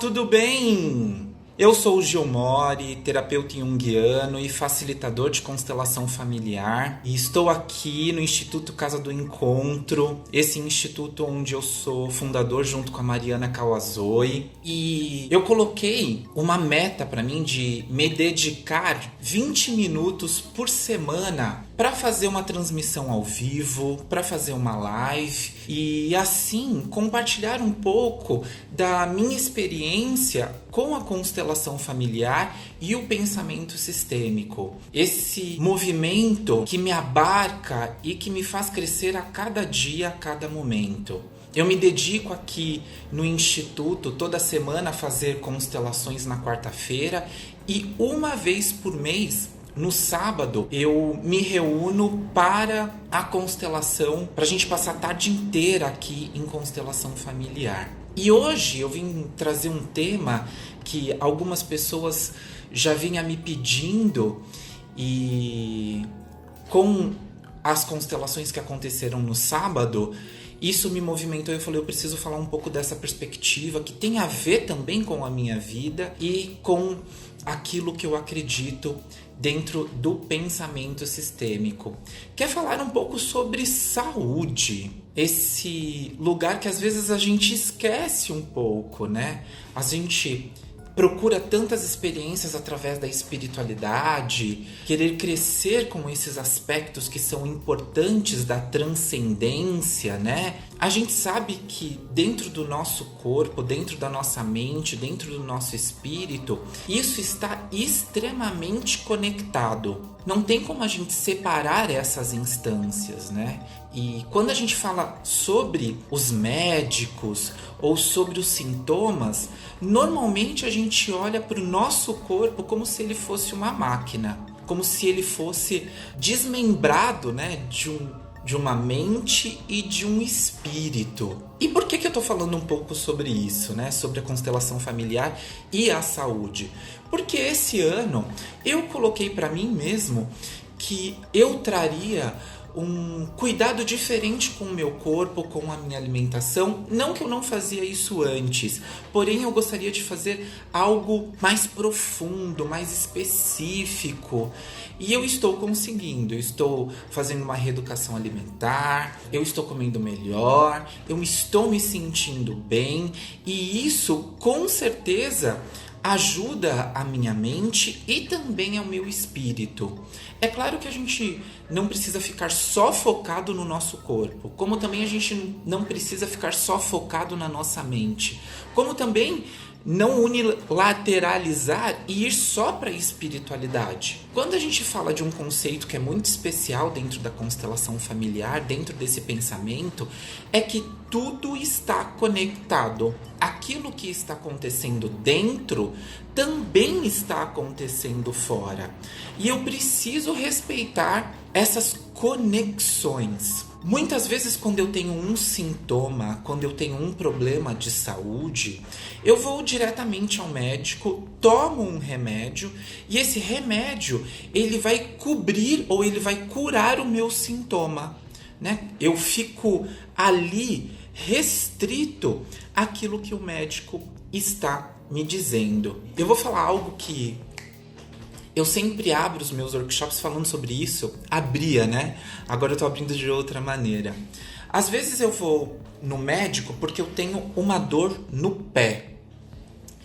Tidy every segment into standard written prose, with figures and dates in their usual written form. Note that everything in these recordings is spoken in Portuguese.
tudo bem? Eu sou o Gilmore, terapeuta junguiano e facilitador de constelação familiar, e estou aqui no Instituto Casa do Encontro, esse instituto onde eu sou fundador junto com a Mariana Kawazoe, e eu coloquei uma meta para mim de me dedicar 20 minutos por semana para fazer uma transmissão ao vivo, para fazer uma live e assim compartilhar um pouco da minha experiência com a constelação familiar e o pensamento sistêmico. Esse movimento que me abarca e que me faz crescer a cada dia, a cada momento. Eu me dedico aqui no Instituto toda semana a fazer constelações na quarta-feira e uma vez por mês, no sábado, eu me reúno para a constelação, para a gente passar a tarde inteira aqui em constelação familiar. E hoje eu vim trazer um tema que algumas pessoas já vinham me pedindo, e com as constelações que aconteceram no sábado, isso me movimentou e eu falei, eu preciso falar um pouco dessa perspectiva que tem a ver também com a minha vida e com aquilo que eu acredito dentro do pensamento sistêmico. Quer falar um pouco sobre saúde? Esse lugar que às vezes a gente esquece um pouco, né? A gente procura tantas experiências através da espiritualidade, querer crescer com esses aspectos que são importantes da transcendência, né? A gente sabe que dentro do nosso corpo, dentro da nossa mente, dentro do nosso espírito, isso está extremamente conectado. Não tem como a gente separar essas instâncias, né? E quando a gente fala sobre os médicos ou sobre os sintomas, normalmente a gente olha para o nosso corpo como se ele fosse uma máquina, como se ele fosse desmembrado, né, de uma mente e de um espírito. E por que eu tô falando um pouco sobre isso, né? Sobre a constelação familiar e a saúde? Porque esse ano eu coloquei para mim mesmo que eu traria um cuidado diferente com o meu corpo, com a minha alimentação. Não que eu não fazia isso antes, porém eu gostaria de fazer algo mais profundo, mais específico. E eu estou conseguindo, eu estou fazendo uma reeducação alimentar, eu estou comendo melhor, eu estou me sentindo bem, e isso com certeza ajuda a minha mente e também ao meu espírito. É claro que a gente não precisa ficar só focado no nosso corpo, como também a gente não precisa ficar só focado na nossa mente, como também não unilateralizar e ir só para a espiritualidade. Quando a gente fala de um conceito que é muito especial dentro da constelação familiar, dentro desse pensamento, é que tudo está conectado. Aquilo que está acontecendo dentro também está acontecendo fora. E eu preciso respeitar essas conexões. Muitas vezes, quando eu tenho um sintoma, quando eu tenho um problema de saúde, eu vou diretamente ao médico, tomo um remédio e esse remédio ele vai cobrir ou ele vai curar o meu sintoma, né? Eu fico ali restrito àquilo que o médico está me dizendo. Eu vou falar algo que eu sempre abro os meus workshops falando sobre isso. Abria, né? Agora eu tô abrindo de outra maneira. Às vezes eu vou no médico porque eu tenho uma dor no pé.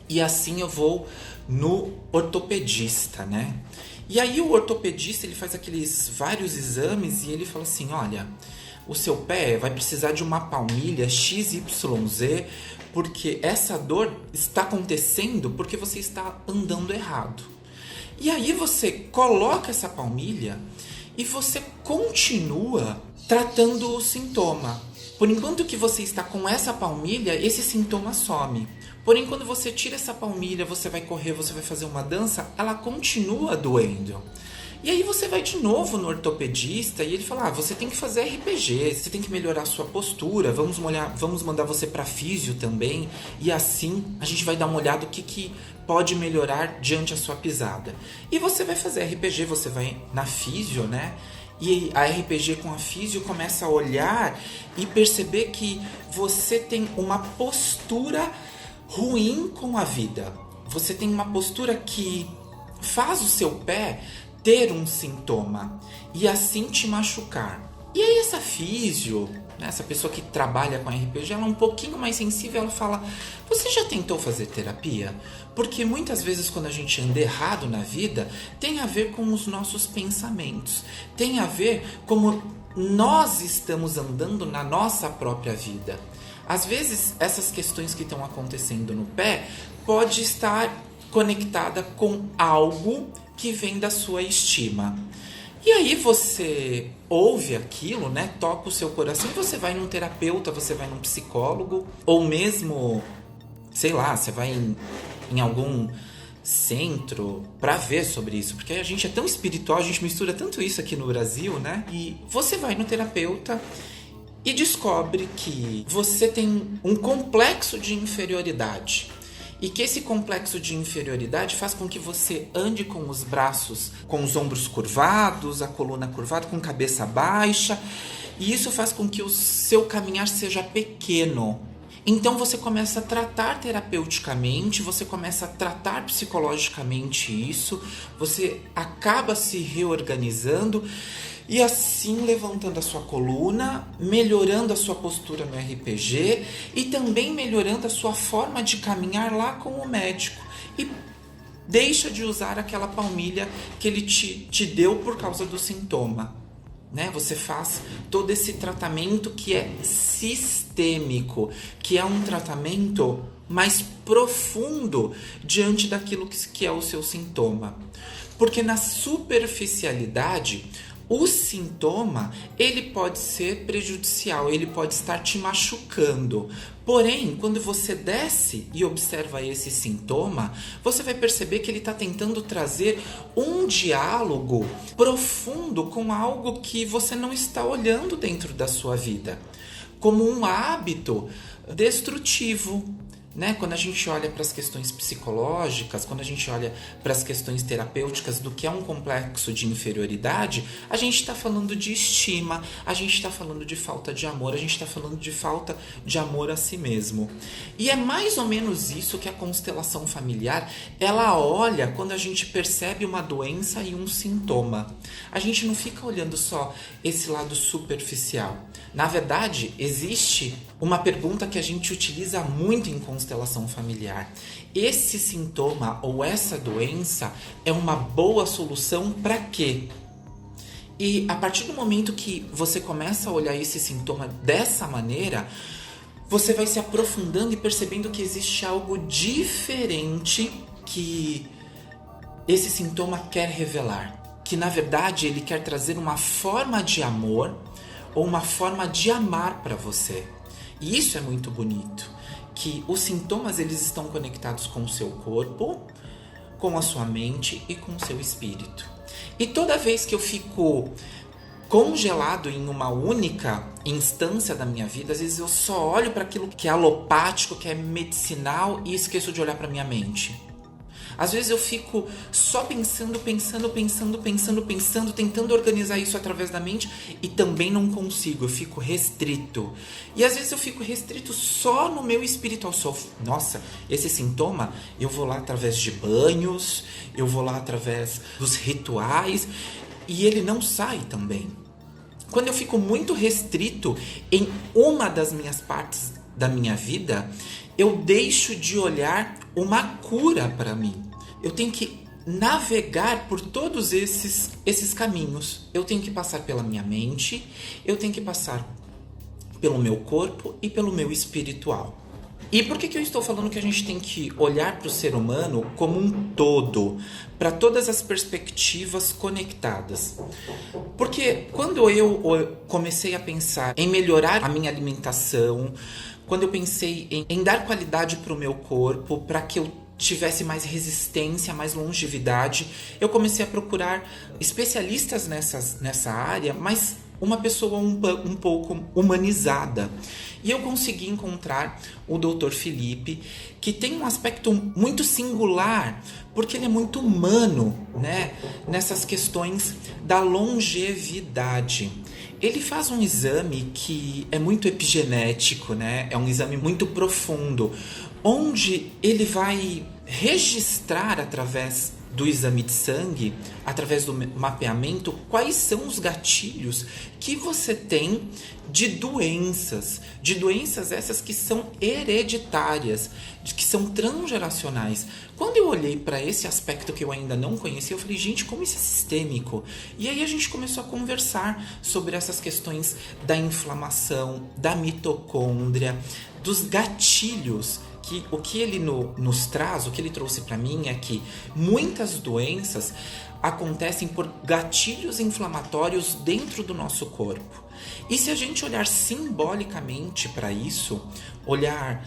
E assim eu vou no ortopedista, né? E aí o ortopedista, ele faz aqueles vários exames e ele fala assim, olha, o seu pé vai precisar de uma palmilha XYZ, porque essa dor está acontecendo porque você está andando errado. E aí você coloca essa palmilha e você continua tratando o sintoma. Por enquanto que você está com essa palmilha, esse sintoma some. Porém, quando você tira essa palmilha, você vai correr, você vai fazer uma dança, ela continua doendo. E aí você vai de novo no ortopedista e ele fala, você tem que fazer RPG, você tem que melhorar a sua postura, vamos mandar você para físio também, e assim a gente vai dar uma olhada o que pode melhorar diante da sua pisada. E você vai fazer RPG, você vai na físio, né? E a RPG com a físio começa a olhar e perceber que você tem uma postura ruim com a vida. Você tem uma postura que faz o seu pé ter um sintoma e assim te machucar. E aí essa físio, né, essa pessoa que trabalha com RPG, ela é um pouquinho mais sensível, ela fala: você já tentou fazer terapia? Porque muitas vezes quando a gente anda errado na vida, tem a ver com os nossos pensamentos, tem a ver como nós estamos andando na nossa própria vida. Às vezes essas questões que estão acontecendo no pé pode estar conectada com algo que vem da sua estima. E aí você ouve aquilo, né? Toca o seu coração e você vai num terapeuta, você vai num psicólogo, ou mesmo, sei lá, você vai em algum centro para ver sobre isso, porque a gente é tão espiritual, a gente mistura tanto isso aqui no Brasil, né? E você vai no terapeuta e descobre que você tem um complexo de inferioridade. E que esse complexo de inferioridade faz com que você ande com os braços, com os ombros curvados, a coluna curvada, com a cabeça baixa. E isso faz com que o seu caminhar seja pequeno. Então você começa a tratar terapeuticamente, você começa a tratar psicologicamente isso, você acaba se reorganizando e assim levantando a sua coluna, melhorando a sua postura no RPG e também melhorando a sua forma de caminhar lá com o médico. E deixa de usar aquela palmilha que ele te deu por causa do sintoma. Né? Você faz todo esse tratamento que é sistêmico, que é um tratamento mais profundo diante daquilo que é o seu sintoma. Porque na superficialidade, o sintoma, ele pode ser prejudicial, ele pode estar te machucando. Porém, quando você desce e observa esse sintoma, você vai perceber que ele está tentando trazer um diálogo profundo com algo que você não está olhando dentro da sua vida, como um hábito destrutivo. Né? Quando a gente olha para as questões psicológicas, quando a gente olha para as questões terapêuticas do que é um complexo de inferioridade, a gente está falando de estima, a gente está falando de falta de amor, a gente está falando de falta de amor a si mesmo. E é mais ou menos isso que a constelação familiar, ela olha quando a gente percebe uma doença e um sintoma. A gente não fica olhando só esse lado superficial. Na verdade, existe uma pergunta que a gente utiliza muito em constelação familiar. Esse sintoma ou essa doença é uma boa solução para quê? E a partir do momento que você começa a olhar esse sintoma dessa maneira, você vai se aprofundando e percebendo que existe algo diferente que esse sintoma quer revelar. Que na verdade ele quer trazer uma forma de amor ou uma forma de amar para você. E isso é muito bonito, que os sintomas eles estão conectados com o seu corpo, com a sua mente e com o seu espírito. E toda vez que eu fico congelado em uma única instância da minha vida, às vezes eu só olho para aquilo que é alopático, que é medicinal e esqueço de olhar para minha mente. Às vezes eu fico só pensando, tentando organizar isso através da mente e também não consigo, eu fico restrito. E às vezes eu fico restrito só no meu espiritual. Nossa, esse sintoma, eu vou lá através de banhos, eu vou lá através dos rituais e ele não sai também. Quando eu fico muito restrito em uma das minhas partes da minha vida, eu deixo de olhar uma cura para mim. Eu tenho que navegar por todos esses caminhos. Eu tenho que passar pela minha mente, eu tenho que passar pelo meu corpo e pelo meu espiritual. E por que eu estou falando que a gente tem que olhar para o ser humano como um todo, para todas as perspectivas conectadas? Porque quando eu comecei a pensar em melhorar a minha alimentação, quando eu pensei em dar qualidade para o meu corpo, para que eu tivesse mais resistência, mais longevidade, eu comecei a procurar especialistas nessa área, mas uma pessoa um pouco humanizada. E eu consegui encontrar o Dr. Felipe, que tem um aspecto muito singular, porque ele é muito humano, né? Nessas questões da longevidade. ele faz um exame que é muito epigenético, né? É um exame muito profundo, onde ele vai registrar através do exame de sangue, através do mapeamento, quais são os gatilhos que você tem de doenças essas que são hereditárias, que são transgeracionais. Quando eu olhei para esse aspecto que eu ainda não conhecia, eu falei, gente, como isso é sistêmico? E aí a gente começou a conversar sobre essas questões da inflamação, da mitocôndria, dos gatilhos. Que o que ele nos traz, o que ele trouxe para mim é que muitas doenças acontecem por gatilhos inflamatórios dentro do nosso corpo. E se a gente olhar simbolicamente para isso, olhar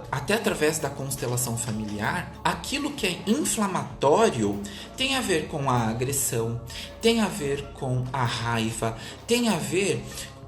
até através da constelação familiar, aquilo que é inflamatório tem a ver com a agressão, tem a ver com a raiva, tem a ver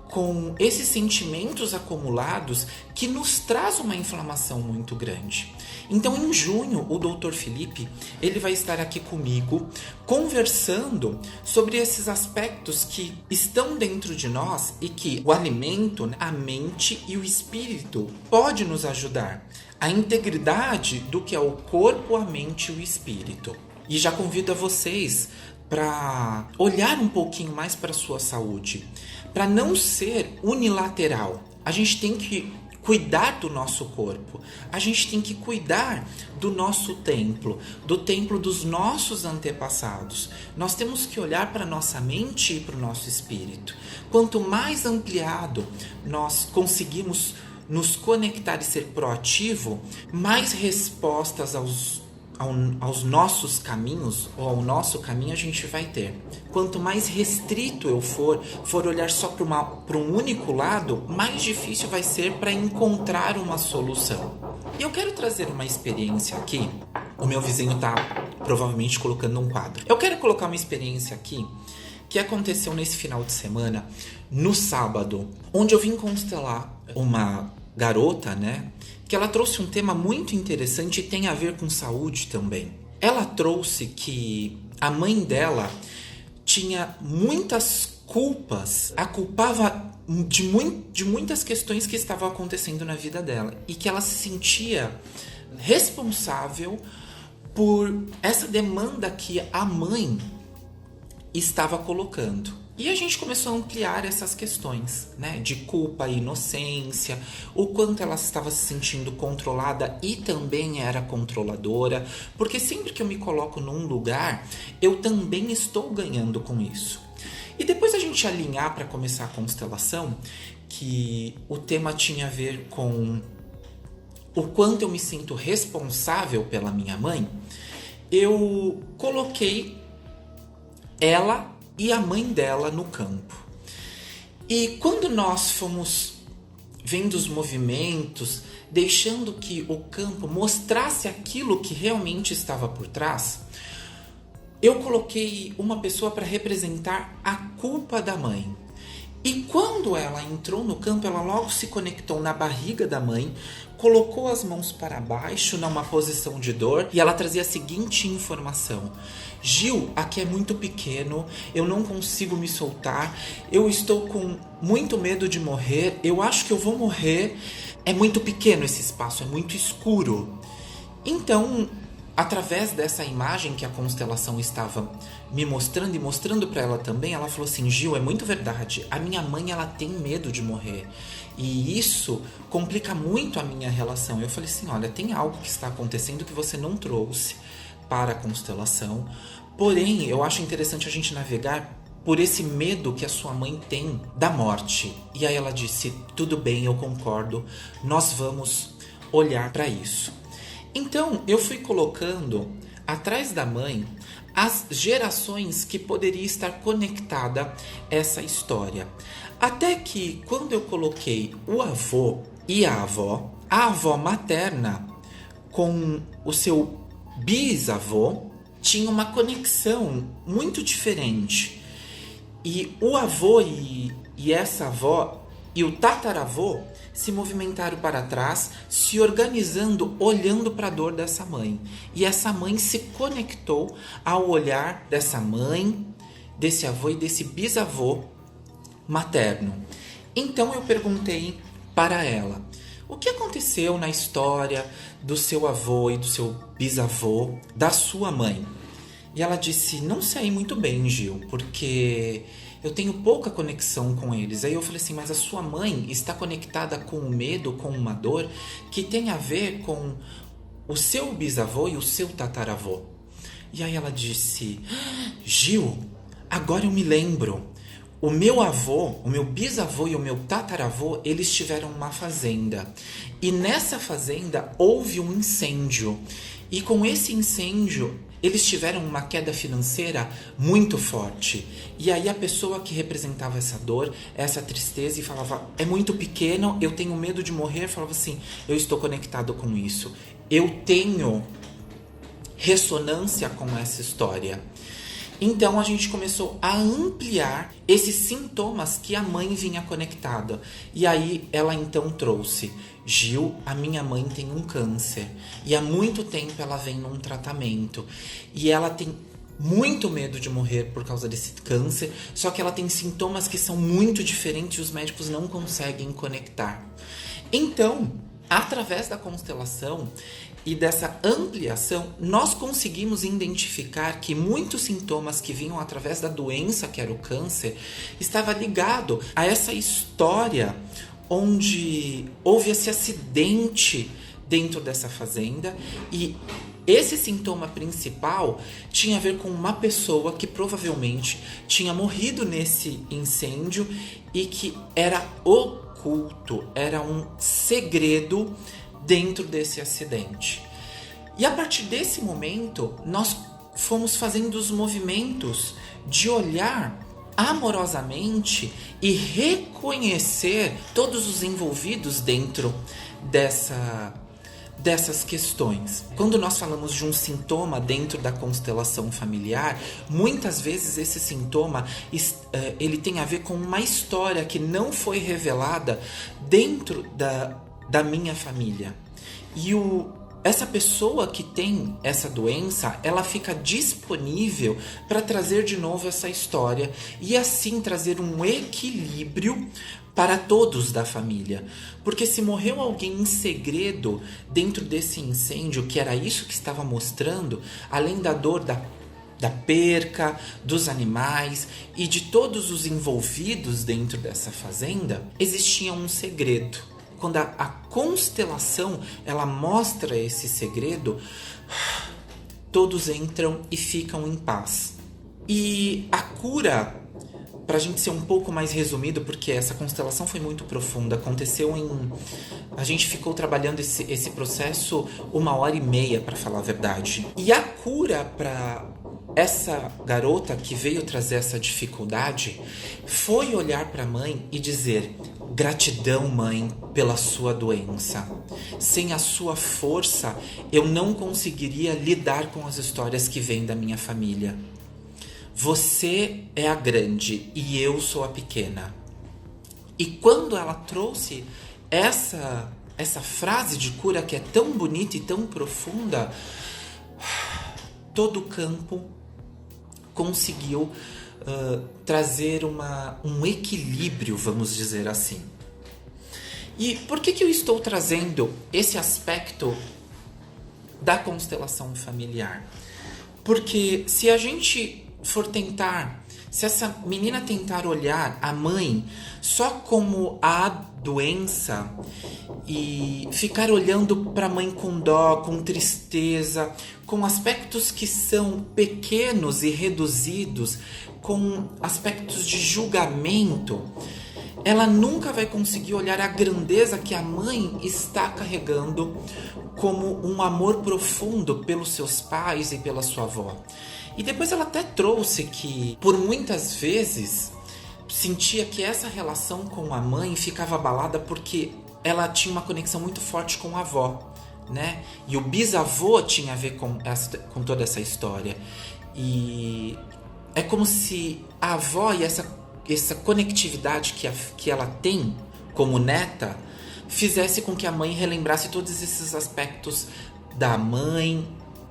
com esses sentimentos acumulados que nos traz uma inflamação muito grande. Então, em junho, o Dr. Felipe, ele vai estar aqui comigo conversando sobre esses aspectos que estão dentro de nós e que o alimento, a mente e o espírito pode nos ajudar. A integridade do que é o corpo, a mente e o espírito. E já convido a vocês para olhar um pouquinho mais para a sua saúde, para não ser unilateral. A gente tem que cuidar do nosso corpo, a gente tem que cuidar do nosso templo, do templo dos nossos antepassados. Nós temos que olhar para a nossa mente e para o nosso espírito. Quanto mais ampliado nós conseguimos nos conectar e ser proativo, mais respostas aos nossos caminhos, ou ao nosso caminho, a gente vai ter. Quanto mais restrito eu for olhar só para um único lado, mais difícil vai ser para encontrar uma solução. E eu quero trazer uma experiência aqui. O meu vizinho está provavelmente colocando um quadro. Eu quero colocar uma experiência aqui que aconteceu nesse final de semana, no sábado, onde eu vim constelar uma garota, né? Que ela trouxe um tema muito interessante e tem a ver com saúde também. Ela trouxe que a mãe dela tinha muitas culpas, a culpava de muitas questões que estavam acontecendo na vida dela e que ela se sentia responsável por essa demanda que a mãe estava colocando. E a gente começou a ampliar essas questões, né? De culpa e inocência, o quanto ela estava se sentindo controlada e também era controladora, porque sempre que eu me coloco num lugar, eu também estou ganhando com isso. E depois a gente alinhar para começar a constelação, que o tema tinha a ver com o quanto eu me sinto responsável pela minha mãe, eu coloquei ela e a mãe dela no campo. E quando nós fomos vendo os movimentos, deixando que o campo mostrasse aquilo que realmente estava por trás, eu coloquei uma pessoa para representar a culpa da mãe. E quando ela entrou no campo, ela logo se conectou na barriga da mãe, colocou as mãos para baixo numa posição de dor e ela trazia a seguinte informação: Gil, aqui é muito pequeno, eu não consigo me soltar, eu estou com muito medo de morrer, eu acho que eu vou morrer, é muito pequeno esse espaço, é muito escuro. Então, através dessa imagem que a constelação estava me mostrando e mostrando para ela também, ela falou assim: Gil, é muito verdade, a minha mãe ela tem medo de morrer e isso complica muito a minha relação. Eu falei assim: olha, tem algo que está acontecendo que você não trouxe para a constelação, porém eu acho interessante a gente navegar por esse medo que a sua mãe tem da morte. E aí ela disse: tudo bem, eu concordo, nós vamos olhar para isso. Então eu fui colocando atrás da mãe as gerações que poderia estar conectada essa história. Até que quando eu coloquei o avô e a avó materna com o seu bisavô tinha uma conexão muito diferente. E o avô e essa avó e o tataravô se movimentaram para trás, se organizando, olhando para a dor dessa mãe. E essa mãe se conectou ao olhar dessa mãe, desse avô e desse bisavô materno. Então eu perguntei para ela: o que aconteceu na história do seu avô e do seu bisavô, da sua mãe? E ela disse: não sei muito bem, Gil, porque eu tenho pouca conexão com eles. Aí eu falei assim: mas a sua mãe está conectada com o medo, com uma dor que tem a ver com o seu bisavô e o seu tataravô. E aí ela disse: Gil, agora eu me lembro. O meu avô, o meu bisavô e o meu tataravô, eles tiveram uma fazenda. E nessa fazenda houve um incêndio. E com esse incêndio, eles tiveram uma queda financeira muito forte. E aí a pessoa que representava essa dor, essa tristeza, e falava: é muito pequeno, eu tenho medo de morrer, falava assim: eu estou conectado com isso. Eu tenho ressonância com essa história. Então a gente começou a ampliar esses sintomas que a mãe vinha conectada. E aí ela então trouxe: Gil, a minha mãe tem um câncer. E há muito tempo ela vem num tratamento. E ela tem muito medo de morrer por causa desse câncer. Só que ela tem sintomas que são muito diferentes e os médicos não conseguem conectar. Então, através da constelação e dessa ampliação, nós conseguimos identificar que muitos sintomas que vinham através da doença, que era o câncer, estava ligado a essa história onde houve esse acidente dentro dessa fazenda, e esse sintoma principal tinha a ver com uma pessoa que provavelmente tinha morrido nesse incêndio e que era oculto, era um segredo dentro desse acidente. E a partir desse momento, nós fomos fazendo os movimentos de olhar amorosamente e reconhecer todos os envolvidos dentro dessas questões. Quando nós falamos de um sintoma dentro da constelação familiar, muitas vezes esse sintoma ele tem a ver com uma história que não foi revelada dentro da minha família. E essa pessoa que tem essa doença, ela fica disponível para trazer de novo essa história e assim trazer um equilíbrio para todos da família. Porque se morreu alguém em segredo dentro desse incêndio, que era isso que estava mostrando, além da dor da perca, dos animais e de todos os envolvidos dentro dessa fazenda, existia um segredo. Quando a constelação ela mostra esse segredo, todos entram e ficam em paz. E a cura, para a gente ser um pouco mais resumido, porque essa constelação foi muito profunda, aconteceu a gente ficou trabalhando esse processo 1h30, para falar a verdade. E a cura para essa garota que veio trazer essa dificuldade foi olhar para a mãe e dizer: gratidão, mãe, pela sua doença. Sem a sua força, eu não conseguiria lidar com as histórias que vêm da minha família. Você é a grande e eu sou a pequena. E quando ela trouxe essa frase de cura que é tão bonita e tão profunda, todo o campo conseguiu trazer um equilíbrio, vamos dizer assim. E por que eu estou trazendo esse aspecto da constelação familiar? Porque se a gente for se essa menina tentar olhar a mãe só como a doença e ficar olhando para a mãe com dó, com tristeza, com aspectos que são pequenos e reduzidos, com aspectos de julgamento, ela nunca vai conseguir olhar a grandeza que a mãe está carregando como um amor profundo pelos seus pais e pela sua avó. E depois ela até trouxe que, por muitas vezes, sentia que essa relação com a mãe ficava abalada porque ela tinha uma conexão muito forte com a avó, né? E o bisavô tinha a ver com toda essa história. E é como se a avó e essa conectividade que ela tem como neta fizesse com que a mãe relembrasse todos esses aspectos da mãe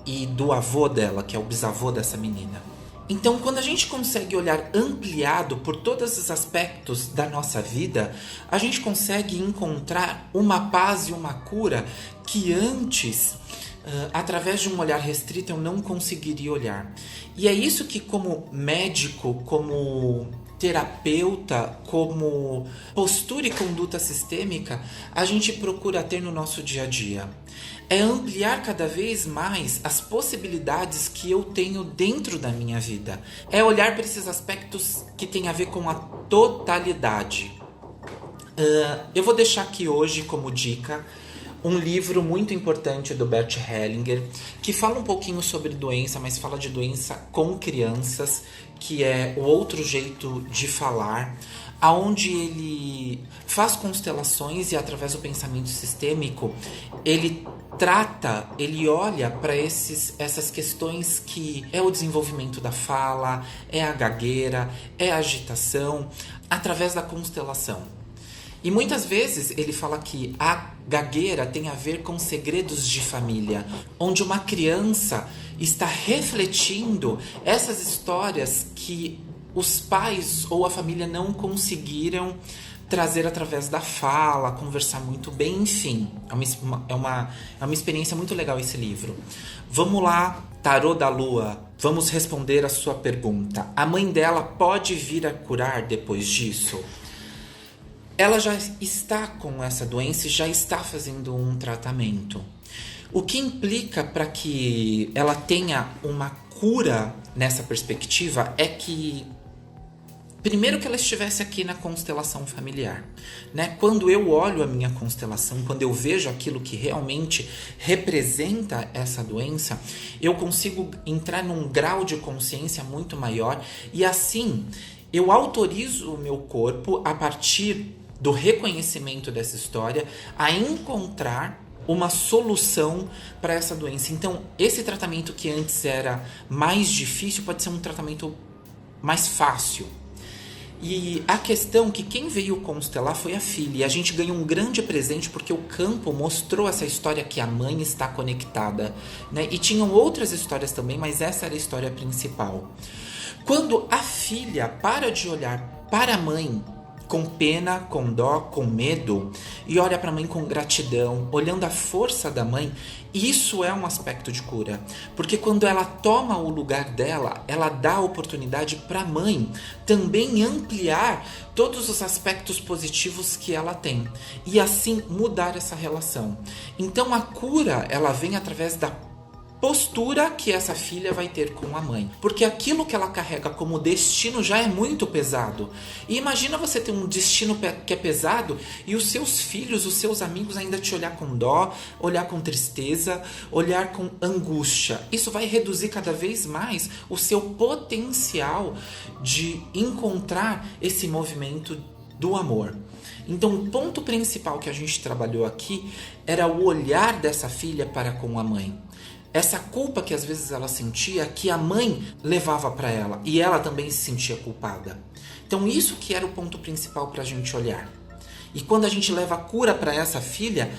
e do avô dela, que é o bisavô dessa menina. Então, quando a gente consegue olhar ampliado por todos os aspectos da nossa vida, a gente consegue encontrar uma paz e uma cura que antes, através de um olhar restrito, eu não conseguiria olhar. E é isso que, como médico, como terapeuta, como postura e conduta sistêmica, a gente procura ter no nosso dia a dia. É ampliar cada vez mais as possibilidades que eu tenho dentro da minha vida. É olhar para esses aspectos que têm a ver com a totalidade. Eu vou deixar aqui hoje como dica um livro muito importante do Bert Hellinger, que fala um pouquinho sobre doença, mas fala de doença com crianças, que é o outro jeito de falar, aonde ele faz constelações e através do pensamento sistêmico, ele olha para essas questões que é o desenvolvimento da fala, é a gagueira, é a agitação, através da constelação. E muitas vezes ele fala que a gagueira tem a ver com segredos de família, onde uma criança está refletindo essas histórias que os pais ou a família não conseguiram trazer através da fala, conversar muito bem, enfim. É uma experiência muito legal esse livro. Vamos lá, Tarô da Lua, vamos responder a sua pergunta. A mãe dela pode vir a curar depois disso? Ela já está com essa doença e já está fazendo um tratamento. O que implica para que ela tenha uma cura nessa perspectiva é que, primeiro, que ela estivesse aqui na constelação familiar, né? Quando eu olho a minha constelação, quando eu vejo aquilo que realmente representa essa doença, eu consigo entrar num grau de consciência muito maior e assim eu autorizo o meu corpo, a partir do reconhecimento dessa história, a encontrar uma solução para essa doença. Então, esse tratamento que antes era mais difícil pode ser um tratamento mais fácil. E a questão é que quem veio constelar foi a filha. E a gente ganhou um grande presente porque o campo mostrou essa história que a mãe está conectada, né? E tinham outras histórias também, mas essa era a história principal. Quando a filha para de olhar para a mãe com pena, com dó, com medo, e olha para a mãe com gratidão, olhando a força da mãe, isso é um aspecto de cura. Porque quando ela toma o lugar dela, ela dá a oportunidade para a mãe também ampliar todos os aspectos positivos que ela tem. E assim mudar essa relação. Então a cura, ela vem através da postura que essa filha vai ter com a mãe. Porque aquilo que ela carrega como destino já é muito pesado. E imagina você ter um destino que é pesado e os seus filhos, os seus amigos ainda te olhar com dó, olhar com tristeza, olhar com angústia. Isso vai reduzir cada vez mais o seu potencial de encontrar esse movimento do amor. Então, o ponto principal que a gente trabalhou aqui era o olhar dessa filha para com a mãe. Essa culpa que às vezes ela sentia, que a mãe levava para ela, e ela também se sentia culpada. Então isso que era o ponto principal para a gente olhar. E quando a gente leva a cura para essa filha,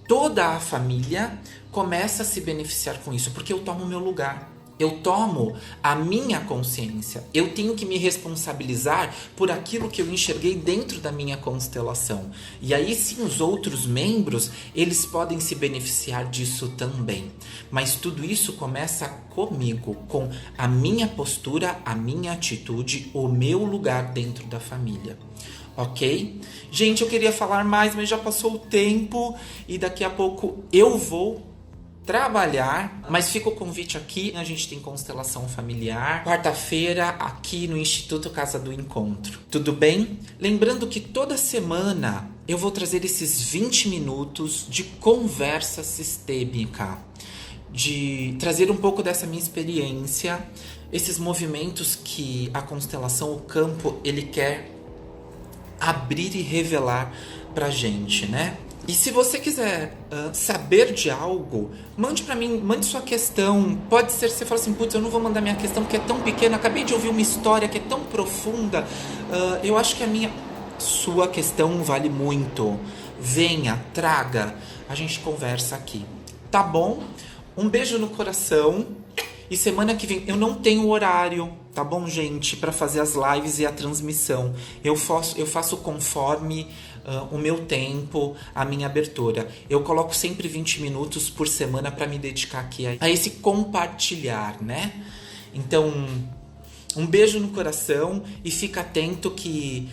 toda a família começa a se beneficiar com isso, porque eu tomo o meu lugar. Eu tomo a minha consciência. Eu tenho que me responsabilizar por aquilo que eu enxerguei dentro da minha constelação. E aí sim os outros membros, eles podem se beneficiar disso também. Mas tudo isso começa comigo, com a minha postura, a minha atitude, o meu lugar dentro da família. Ok? Gente, eu queria falar mais, mas já passou o tempo e daqui a pouco eu vou trabalhar, mas fica o convite aqui, a gente tem constelação familiar, quarta-feira aqui no Instituto Casa do Encontro, tudo bem? Lembrando que toda semana eu vou trazer esses 20 minutos de conversa sistêmica, de trazer um pouco dessa minha experiência, esses movimentos que a constelação, o campo, ele quer abrir e revelar pra gente, né? E se você quiser saber de algo, mande pra mim, mande sua questão. Pode ser que você fale assim, putz, eu não vou mandar minha questão porque é tão pequena, acabei de ouvir uma história que é tão profunda. Eu acho que sua questão vale muito. Venha, traga, a gente conversa aqui. Tá bom? Um beijo no coração E semana que vem eu não tenho horário, tá bom, gente, para fazer as lives e a transmissão. Eu faço conforme o meu tempo, a minha abertura. Eu coloco sempre 20 minutos por semana para me dedicar aqui a esse compartilhar, né? Então, um beijo no coração e fica atento que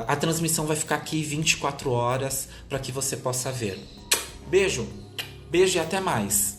a transmissão vai ficar aqui 24 horas para que você possa ver. Beijo, beijo e até mais.